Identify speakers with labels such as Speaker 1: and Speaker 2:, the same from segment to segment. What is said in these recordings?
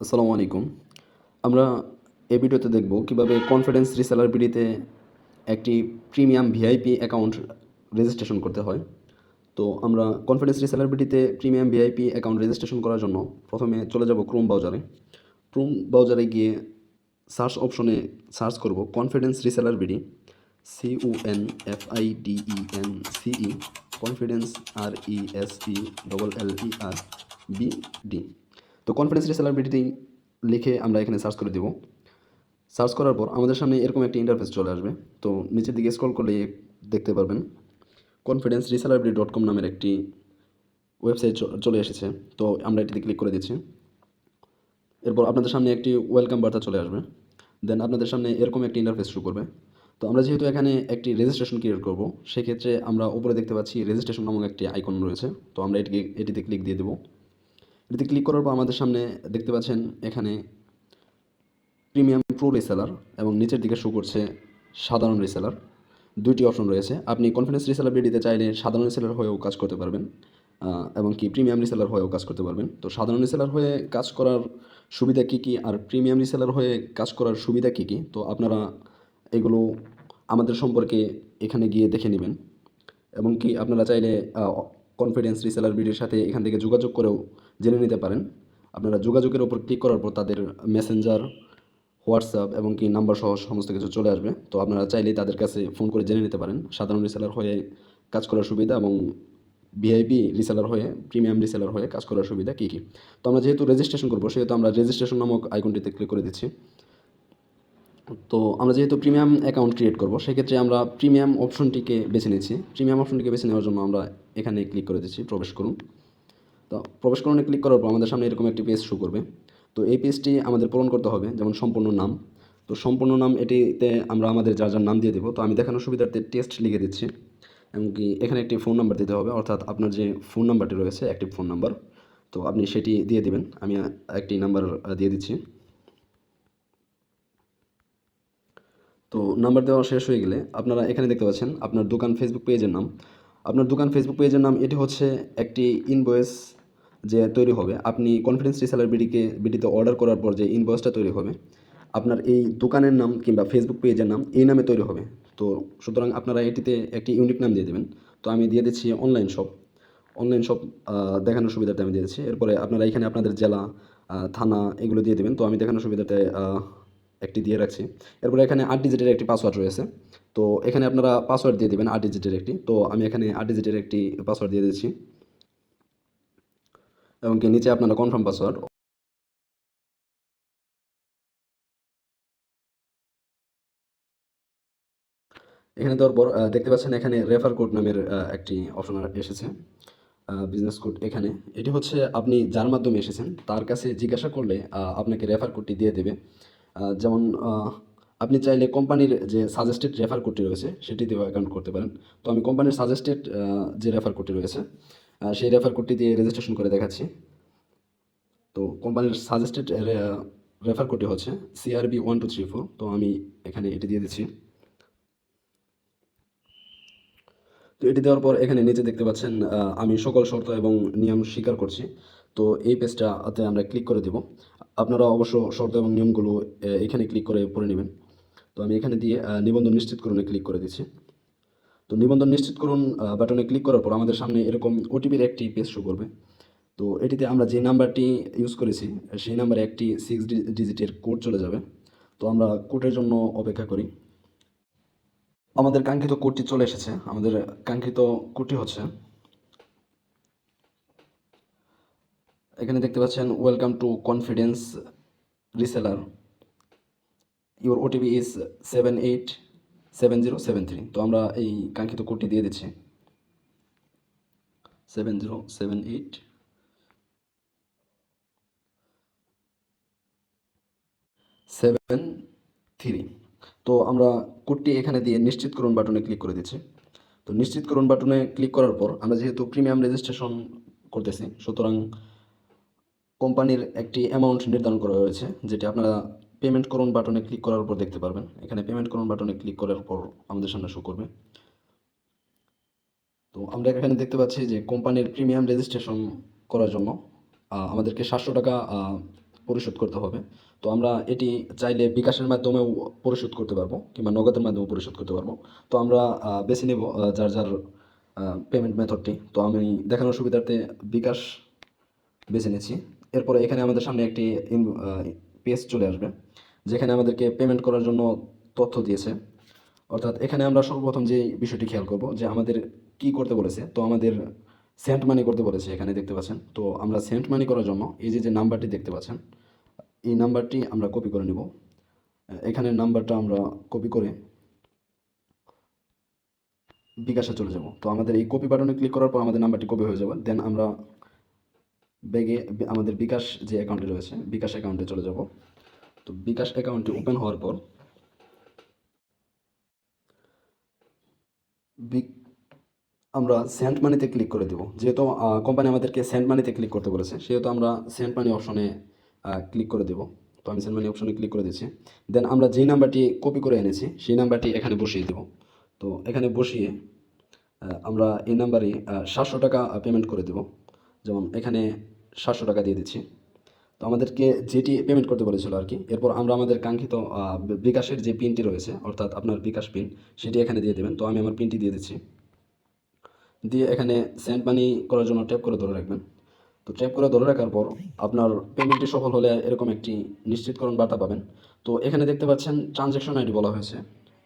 Speaker 1: আসসালামু আলাইকুম। আমরা এই ভিডিওতে দেখব কিভাবে কনফিডেন্স রিসেলার বিডিতে একটি প্রিমিয়াম ভিআইপি অ্যাকাউন্ট রেজিস্ট্রেশন করতে হয়। তো আমরা কনফিডেন্স রিসেলার বিডিতে প্রিমিয়াম ভিআইপি অ্যাকাউন্ট রেজিস্ট্রেশন করার জন্য প্রথমে চলে যাব ক্রোম ব্রাউজারে। ক্রোম ব্রাউজারে গিয়ে সার্চ অপশনে সার্চ করব confidence reseller BD, CONFIDENCE, confidence RESELLER BD। তো কনফিডেন্স রিসেলার বিডিটি লিখে আমরা এখানে সার্চ করে দেব। সার্চ করার পর আমাদের সামনে এরকম একটি ইন্টারফেস চলে আসবে। তো নিচের দিকে স্ক্রল করলে দেখতে পারবেন কনফিডেন্স রিসেলার বিডি .com নামের একটি ওয়েবসাইট চলে এসেছে। তো আমরা এটিতে ক্লিক করে দিচ্ছি। এরপর আপনাদের সামনে একটি ওয়েলকাম বার্তা চলে আসবে। দেন আপনাদের সামনে এরকম একটি ইন্টারফেস শুরু করবে। তো আমরা যেহেতু এখানে একটি রেজিস্ট্রেশন ক্রিয়েট করব, সেক্ষেত্রে আমরা উপরে দেখতে পাচ্ছি রেজিস্ট্রেশন নামক একটি আইকন রয়েছে। তো আমরা এটিতে ক্লিক দিয়ে দেবো। এটিতে ক্লিক করার পর আমাদের সামনে দেখতে পাচ্ছেন এখানে প্রিমিয়াম প্রো রিসেলার এবং নিচের দিকে শো করছে সাধারণ রিসেলার। দুইটি অপশন রয়েছে। আপনি কনফিডেন্স রিসেলার বিডিতে চাইলে সাধারণ রিসেলার হয়েও কাজ করতে পারবেন এবং কি প্রিমিয়াম রিসেলার হয়েও কাজ করতে পারবেন। তো সাধারণ রিসেলার হয়ে কাজ করার সুবিধা কী কী আর প্রিমিয়াম রিসেলার হয়ে কাজ করার সুবিধা কী কী, তো আপনারা এগুলো আমাদের সম্পর্কে এখানে গিয়ে দেখে নেবেন। এবং কি আপনারা চাইলে কনফিডেন্স রিসেলার বিডির সাথে এখান থেকে যোগাযোগ করেও জেনে নিতে পারেন। আপনারা যোগাযোগের ওপর ক্লিক করার পর তাদের মেসেঞ্জার, হোয়াটসঅ্যাপ এবং কি নাম্বার সহ সমস্ত কিছু চলে আসবে। তো আপনারা চাইলেই তাদের কাছে ফোন করে জেনে নিতে পারেন সাধারণ রিসেলার হয়ে কাজ করার সুবিধা এবং ভিআইপি রিসেলার হয়ে, প্রিমিয়াম রিসেলার হয়ে কাজ করার সুবিধা কী কী। তো আমরা যেহেতু রেজিস্ট্রেশন করবো, সেহেতু আমরা রেজিস্ট্রেশন নামক আইকনটিতে ক্লিক করে দিচ্ছি। তো আমরা যেহেতু প্রিমিয়াম অ্যাকাউন্ট ক্রিয়েট করবো, সেক্ষেত্রে আমরা প্রিমিয়াম অপশনটিকে বেছে নিচ্ছি। প্রিমিয়াম অপশনটিকে বেছে নেওয়ার জন্য আমরা এখানে ক্লিক করে দিচ্ছি প্রবেশ করুন। তো প্রবেশ করণে ক্লিক করার পর আমাদের সামনে এরকম একটি পেজ শো করবে। তো এই পেজটি আমাদের পূরণ করতে হবে, যেমন সম্পূর্ণ নাম। তো সম্পূর্ণ নাম এটিতে আমরা আমাদের যার যার নাম দিয়ে দেবো। তো আমি দেখানোর সুবিধার্থে টেস্ট লিখে দিচ্ছি। এমনকি এখানে একটি ফোন নাম্বার দিতে হবে, অর্থাৎ আপনার যে ফোন নাম্বারটি রয়েছে অ্যাক্টিভ ফোন নাম্বার, তো আপনি সেটি দিয়ে দিবেন। আমি একটি নাম্বার দিয়ে দিচ্ছি। তো নাম্বার দেওয়া শেষ হয়ে গেলে আপনারা এখানে দেখতে পাচ্ছেন আপনার দোকান ফেসবুক পেজের নাম। আপনার দোকান ফেসবুক পেজের নাম এটি হচ্ছে একটি ইনভয়েস যে তৈরি হবে। আপনি কনফিডেন্স রিসেলার বিডিতে অর্ডার করার পর যে ইনভয়েসটা তৈরি হবে, আপনার এই দোকানের নাম কিংবা ফেসবুক পেজের নাম এই নামে তৈরি হবে। তো সুতরাং আপনারা এটিতে একটি ইউনিক নাম দিয়ে দেবেন। তো আমি দিয়ে দিচ্ছি অনলাইন শপ। অনলাইন শপ দেখানোর সুবিধাতে আমি দিয়ে দিচ্ছি। এরপরে আপনারা এখানে আপনাদের জেলা, থানা এগুলো দিয়ে দেবেন। তো আমি দেখানোর সুবিধাতে একটি দিয়ে রাখছি। এরপরে এখানে 8 ডিজিটের একটি পাসওয়ার্ড রয়েছে। তো এখানে আপনারা পাসওয়ার্ড দিয়ে দেবেন 8 ডিজিটের একটি। তো আমি এখানে 8 ডিজিটের একটি পাসওয়ার্ড দিয়ে দিচ্ছি এবং কি নিচে আপনারা কনফার্ম পাসওয়ার্ড। এখানে দেওয়ার পর দেখতে পাচ্ছেন এখানে রেফার কোড নামের একটি অপশন এসেছে। বিজনেস কোড এখানে এটি হচ্ছে আপনি যার মাধ্যমে এসেছেন তার কাছে জিজ্ঞাসা করলে আপনাকে রেফার কোডটি দিয়ে দেবে। যেমন আপনি চাইলে কোম্পানির যে সাজেস্টেড রেফার কোডটি রয়েছে সেটি দিয়েও অ্যাকাউন্ট করতে পারেন। তো আমি কোম্পানির সাজেস্টেড যে রেফার কোডটি রয়েছে সেই রেফার কোডটি দিয়ে রেজিস্ট্রেশন করে দেখাচ্ছি। তো কোম্পানির সাজেস্টেড রেফার কোডটি হচ্ছে CRB1234। তো আমি এখানে এটি দিয়ে দিচ্ছি। তো এটি দেওয়ার পর এখানে নিচে দেখতে পাচ্ছেন আমি সকল শর্ত এবং নিয়ম স্বীকার করছি। তো এই পেজটাতে আমরা ক্লিক করে দেব। আপনারা অবশ্য শর্ত এবং নিয়মগুলো এখানে ক্লিক করে পড়ে নেবেন। তো আমি এখানে দিয়ে নিবন্ধন নিশ্চিত করুনে ক্লিক করে দিচ্ছি। তো নিবন্ধন নিশ্চিত করুন বাটনে ক্লিক করার পর আমাদের সামনে এরকম ওটিপির একটি পেজ শো করবে। তো এটিতে আমরা যে নাম্বারটি ইউজ করেছি সেই নাম্বারে একটি 6 ডিজিটের কোড চলে যাবে। তো আমরা কোডের জন্য অপেক্ষা করি। আমাদের কাঙ্ক্ষিত কোডটি চলে এসেছে। আমাদের কাঙ্ক্ষিত কোডটি হচ্ছে, এখানে দেখতে পাচ্ছেন welcome to confidence reseller, your OTP is 787073। তো আমরা এই কাঙ্ক্ষিত কোডটি দিয়ে দিচ্ছি 707873। তো আমরা কোডটি এখানে দিয়ে নিশ্চিত করুন বাটনে ক্লিক করে দিচ্ছি। তো নিশ্চিত করুন বাটনে ক্লিক করার পর আমরা যেহেতু প্রিমিয়াম রেজিস্ট্রেশন করতেছি, সুতরাং কোম্পানির একটি অ্যামাউন্ট নির্ধারণ করা হয়েছে, যেটি আপনারা পেমেন্ট করুন বাটনে ক্লিক করার পর দেখতে পারবেন। এখানে পেমেন্ট করুন বাটনে ক্লিক করার পর আমাদের সামনে শো করবে। তো আমরা এখানে দেখতে পাচ্ছি যে কোম্পানির প্রিমিয়াম রেজিস্ট্রেশন করার জন্য আমাদেরকে 700 টাকা পরিশোধ করতে হবে। তো আমরা এটি চাইলে বিকাশের মাধ্যমেও পরিশোধ করতে পারবো কিংবা নগদের মাধ্যমেও পরিশোধ করতে পারবো। তো আমরা বেছে নেব যার যার পেমেন্ট মেথডটি। তো আমি দেখানোর সুবিধার্থে বিকাশ বেছে নিচ্ছি। এরপরে এখানে আমাদের সামনে একটি পেজ চলে আসবে, যেখানে আমাদেরকে পেমেন্ট করার জন্য তথ্য দিয়েছে। অর্থাৎ এখানে আমরা সর্বপ্রথম যে বিষয়টি খেয়াল করব যে আমাদের কি করতে বলেছে। তো আমাদের সেন্ট মানি করতে বলেছে, এখানে দেখতে পাচ্ছেন। তো আমরা সেন্ট মানি করার জন্য এই যে নাম্বারটি দেখতে পাচ্ছেন, এই নাম্বারটি আমরা কপি করে নেব। এখানে নাম্বারটা আমরা কপি করে বিকাশে চলে যাব। তো আমাদের এই কপি বাটনে ক্লিক করার পর আমাদের নাম্বারটি কপি হয়ে যাবে। দেন আমরা ব্যাগে আমাদের বিকাশ যে অ্যাকাউন্টে রয়েছে, বিকাশ অ্যাকাউন্টে চলে যাব। তো বিকাশ অ্যাকাউন্টটি ওপেন হওয়ার পর আমরা সেন্ট মানিতে ক্লিক করে দেব। যেহেতু কোম্পানি আমাদেরকে সেন্ট মানিতে ক্লিক করতে বলেছে, সেহেতু আমরা সেন্ট মানি অপশনে ক্লিক করে দেব। তো আমি সেন্ট মানি অপশনে ক্লিক করে দিচ্ছি। দেন আমরা যেই নাম্বারটি কপি করে এনেছি সেই নাম্বারটি এখানে বসিয়ে দেব। তো এখানে বসিয়ে আমরা এই নাম্বারে 700 টাকা পেমেন্ট করে দেব। যেমন এখানে 700 টাকা দিয়ে দিচ্ছি। তো আমাদেরকে যেটি পেমেন্ট করতে বলেছিল আর কি। এরপর আমরা আমাদের কাঙ্ক্ষিত বিকাশের যে পিনটি রয়েছে, অর্থাৎ আপনার বিকাশ পিন, সেটি এখানে দিয়ে দেবেন। তো আমি আমার পিনটি দিয়ে দিচ্ছি। দিয়ে এখানে সেন্ড মানি করার জন্য ট্যাপ করে ধরে রাখবেন। তো ট্যাপ করে ধরে রাখার পর আপনার পেমেন্টটি সফল হলে এরকম একটি নিশ্চিতকরণ বার্তা পাবেন। তো এখানে দেখতে পাচ্ছেন ট্রানজ্যাকশন আইডি বলা হয়েছে।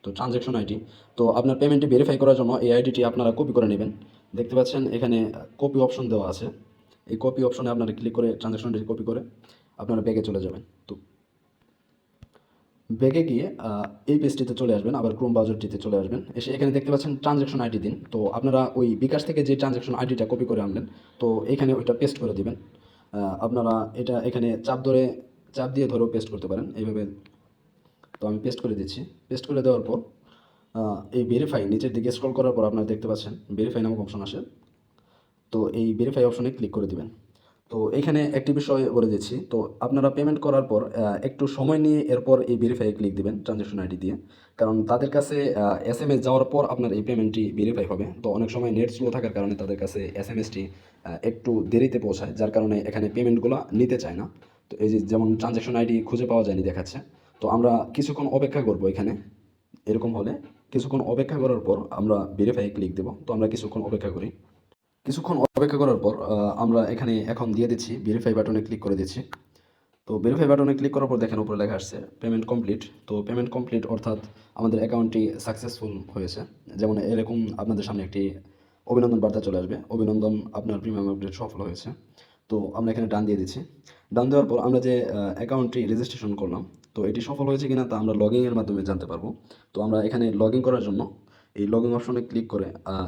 Speaker 1: তো ট্রানজ্যাকশন আইডি, তো আপনার পেমেন্টটি ভেরিফাই করার জন্য এই আইডিটি আপনারা কপি করে নেবেন। দেখতে পাচ্ছেন এখানে কপি অপশন দেওয়া আছে। এই কপি অপশনে আপনারা ক্লিক করে ট্রানজ্যাকশন আইডি কপি করে আপনারা ব্যাগে চলে যাবেন। তো ব্যাগে গিয়ে এই পেজটিতে চলে আসবেন, আবার ক্রোম ব্রাউজারটিতে চলে আসবেন। এসে এখানে দেখতে পাচ্ছেন ট্রানজ্যাকশন আইডি দিন। তো আপনারা ওই বিকাশ থেকে যে ট্রানজ্যাকশন আইডিটা কপি করে আনলেন, তো এখানে ওইটা পেস্ট করে দিবেন। আপনারা এটা এখানে চাপ দিয়ে ধরেও পেস্ট করতে পারেন এইভাবে। তো আমি পেস্ট করে দিচ্ছি। পেস্ট করে দেওয়ার পর এই ভেরিফাই নিচের দিকে স্ক্রল করার পর আপনারা দেখতে পাচ্ছেন ভেরিফাই নামক অপশন আসে। তো এই ভেরিফাই অপশনে ক্লিক করে দিবেন। তো এইখানে একটি বিষয় বলে দিচ্ছি। তো আপনারা পেমেন্ট করার পর একটু সময় নিয়ে এরপর এই ভেরিফাই ক্লিক দিবেন ট্রানজ্যাকশন আইডি দিয়ে। কারণ তাদের কাছে এসএমএস যাওয়ার পর আপনার এই পেমেন্টটি ভেরিফাই হবে। তো অনেক সময় নেট স্লো থাকার কারণে তাদের কাছে এসএমএসটি একটু দেরিতে পৌঁছায়, যার কারণে এখানে পেমেন্টগুলো নিতে চায় না। তো এই যে যেমন ট্রানজ্যাকশন আইডি খুঁজে পাওয়া যায়নি দেখাচ্ছে। তো আমরা কিছুক্ষণ অপেক্ষা করব এখানে। এরকম হলে কিছুক্ষণ অপেক্ষা করার পর আমরা ভেরিফাই ক্লিক দেব। তো আমরা কিছুক্ষণ অপেক্ষা করি। কিছুক্ষণ অপেক্ষা করার পর আমরা এখানে এখন দিয়ে দিচ্ছি, ভেরিফাই বাটনে ক্লিক করে দিচ্ছি। তো ভেরিফাই বাটনে ক্লিক করার পর দেখেন উপরে লেখা আসছে পেমেন্ট কমপ্লিট। তো পেমেন্ট কমপ্লিট অর্থাৎ আমাদের অ্যাকাউন্টটি সাকসেসফুল হয়েছে। যেমন এরকম আপনাদের সামনে একটি অভিনন্দন বার্তা চলে আসবে, অভিনন্দন, আপনার প্রিমিয়াম আপডেট সফল হয়েছে। তো আমরা এখানে ডান দিয়ে দিচ্ছি। ডান দেওয়ার পর আমরা যে অ্যাকাউন্টটি রেজিস্ট্রেশন করলাম, তো এটি সফল হয়েছে কিনা তা আমরা লগইনের মাধ্যমে জানতে পারবো। তো আমরা এখানে লগ ইন করার জন্য এই লগ ইন অপশনে ক্লিক করে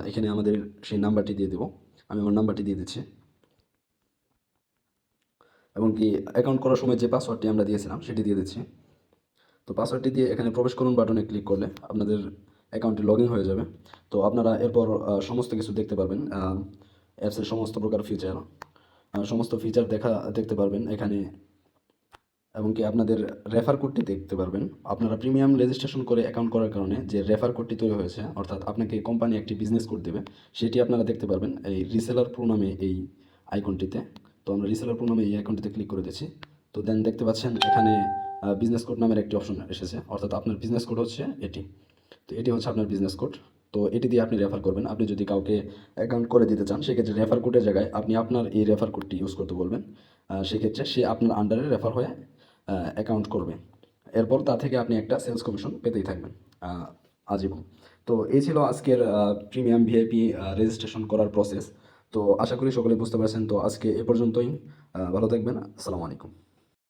Speaker 1: এখানে আমাদের সেই নাম্বারটি দিয়ে দেবো। আমি আমার নাম্বারটি দিয়ে দিচ্ছি, এবং কি অ্যাকাউন্ট করার সময় যে পাসওয়ার্ডটি আমরা দিয়েছিলাম সেটি দিয়ে দিচ্ছি। তো পাসওয়ার্ডটি দিয়ে এখানে প্রবেশ করুন বাটনে ক্লিক করলে আপনাদের অ্যাকাউন্টটি লগ ইন হয়ে যাবে। তো আপনারা এরপর সমস্ত কিছু দেখতে পারবেন, অ্যাপসের সমস্ত প্রকার ফিচার, সমস্ত ফিচার দেখতে পারবেন এখানে, এবং কি আপনাদের রেফার কোডটি দেখতে পারবেন। আপনারা প্রিমিয়াম রেজিস্ট্রেশন করে অ্যাকাউন্ট করার কারণে যে রেফার কোডটি তৈরি হয়েছে, অর্থাৎ আপনাকে কোম্পানি একটি বিজনেস কোড দেবে, সেটি আপনারা দেখতে পারবেন এই রিসেলার প্রো নামে এই আইকনটিতে। তো আমরা রিসেলার প্রো নামে এই আইকনটিতে ক্লিক করে দিচ্ছি। তো দেন দেখতে পাচ্ছেন এখানে বিজনেস কোড নামের একটি অপশন এসেছে, অর্থাৎ আপনার বিজনেস কোড হচ্ছে এটি। তো এটি হচ্ছে আপনার বিজনেস কোড। তো এটি দিয়ে আপনি রেফার করবেন। আপনি যদি কাউকে অ্যাকাউন্ট করে দিতে চান, সেক্ষেত্রে রেফার কোডের জায়গায় আপনি আপনার এই রেফার কোডটি ইউজ করতে বলবেন। সেক্ষেত্রে সে আপনার আন্ডারে রেফার হয়ে অ্যাকাউন্ট করবে। এরপর তা থেকে আপনি একটা সেলস কমিশন পেতেই থাকবেন আজীবন। তো এই ছিল আজকের প্রিমিয়াম ভিআইপি রেজিস্ট্রেশন করার প্রসেস। তো আশা করি সকলে বুঝতে পারছেন। তো আজকে এ পর্যন্তই। ভালো থাকবেন। আসসালামু আলাইকুম।